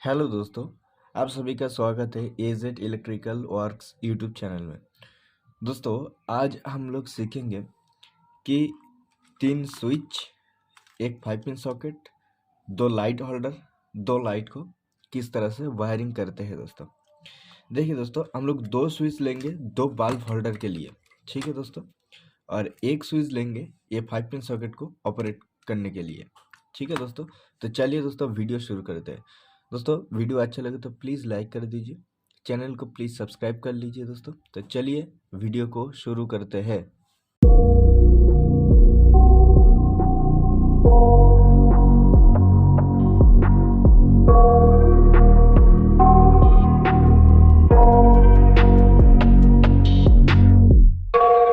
Hello दोस्तों, आप सभी का स्वागत है AZ electrical works YouTube channel में। दोस्तों, आज हम लोग सीखेंगे कि 3 स्विच, एक 5 pin socket, 2 light holder, 2 light को किस तरह से वायरिंग करते हैं। दोस्तों देखिए दोस्तों, हम लोग 2 स्विच लेंगे 2 बल्ब होल्डर के लिए, ठीक है दोस्तों, और एक स्विच लेंगे ये 5 पिन सॉकेट को ऑपरेट करने के लिए, ठीक है दोस्तों। तो चलिए दोस्तों वीडियो शुरू करते हैं। दोस्तों वीडियो अच्छा लगे तो प्लीज़ लाइक कर दीजिए, चैनल को प्लीज़ सब्सक्राइब कर लीजिए दोस्तों। तो चलिए वीडियो को शुरू करते हैं।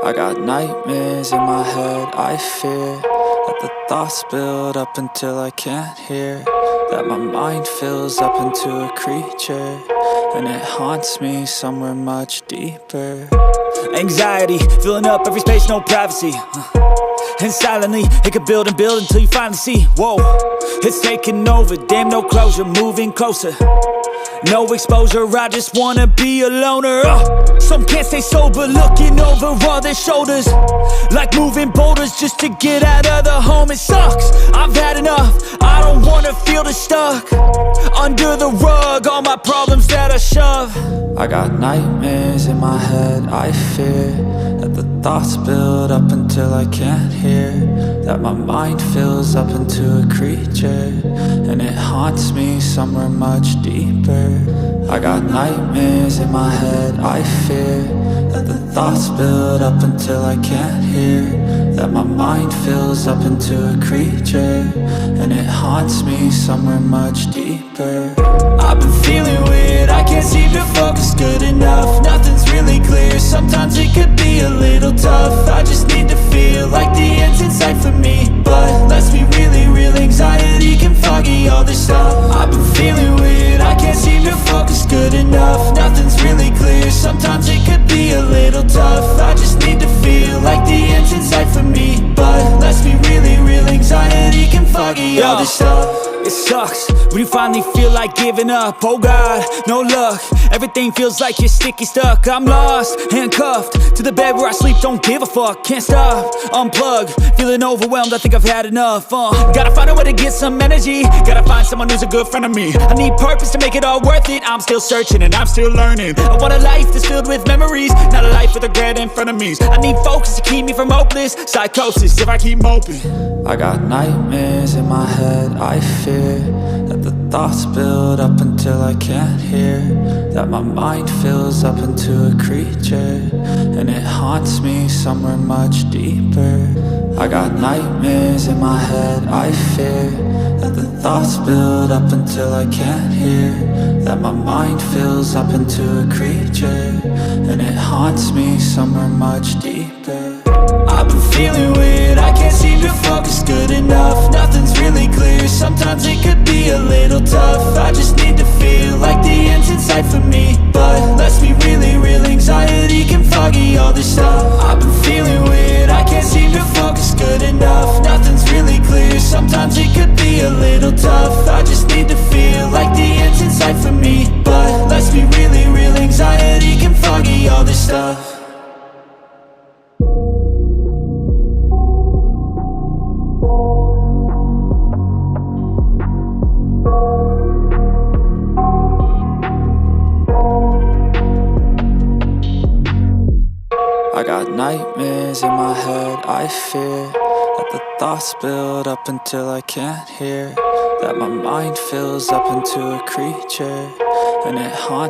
I got nightmares in my head, I fear that the thoughts build up until I can't hear, that my mind fills up into a creature, and it haunts me somewhere much deeper. Anxiety, filling up every space, no privacy, and silently, it could build and build until you finally see, whoa, it's taking over, damn no closure, moving closer. No exposure, I just wanna be a loner. Some can't stay sober, looking over all their shoulders, like moving boulders just to get out of the home. It sucks, I've had enough, I don't wanna feel the stuck under the rug, all my problems that I shove. I got nightmares in my head, I fear that the thoughts build up until I can't hear, that my mind fills up into a creature, and it haunts me somewhere much deeper. I got nightmares in my head, I fear that the thoughts build up until I can't hear, that my mind fills up into a creature, and it haunts me somewhere much deeper. I've been feeling weird, I can't seem to focus good enough, nothing's really clear, sometimes it could be a little tough, I just need to feel like the end's in sight for me, but let's be really real, anxiety can foggy all this stuff. I've been feeling weird, I can't seem to focus good enough, nothing's really clear, sometimes it could be a little tough, I just need to feel like the end's in sight for me, but let's be really real, anxiety can foggy all this stuff. It sucks when you finally feel like giving up. Oh God, no luck, everything feels like you're sticky stuck. I'm lost, handcuffed to the bed where I sleep, don't give a fuck. Can't stop, unplug, feeling overwhelmed, I think I've had enough. Gotta find a way to get some energy, gotta find someone who's a good friend of me. I need purpose to make it all worth it, I'm still searching and I'm still learning. I want a life that's filled with memories, not a life with regret and frenemies. I need focus to keep me from hopeless psychosis if I keep moping. I got nightmares in my head, I fear that the thoughts build up until I can't hear, that my mind fills up into a creature, and it haunts me somewhere much deeper. I got nightmares in my head, I fear that the thoughts build up until I can't hear, that my mind fills up into a creature, and it haunts me somewhere much deeper. I've been feeling weird, I can't seem to focus good enough, nothing's really clear, sometimes it could be a little tough, I just need to feel like the end's in sight for me, but let's be really real, anxiety can foggy all this stuff. I've been feeling weird, I can't seem to focus good enough, nothing's really clear, sometimes it could be a little tough, I just need to feel like the end's in sight for me, but let's be really real, anxiety can foggy all this stuff. I got nightmares in my head, I fear that the thoughts build up until I can't hear, that my mind fills up into a creature, and it haunts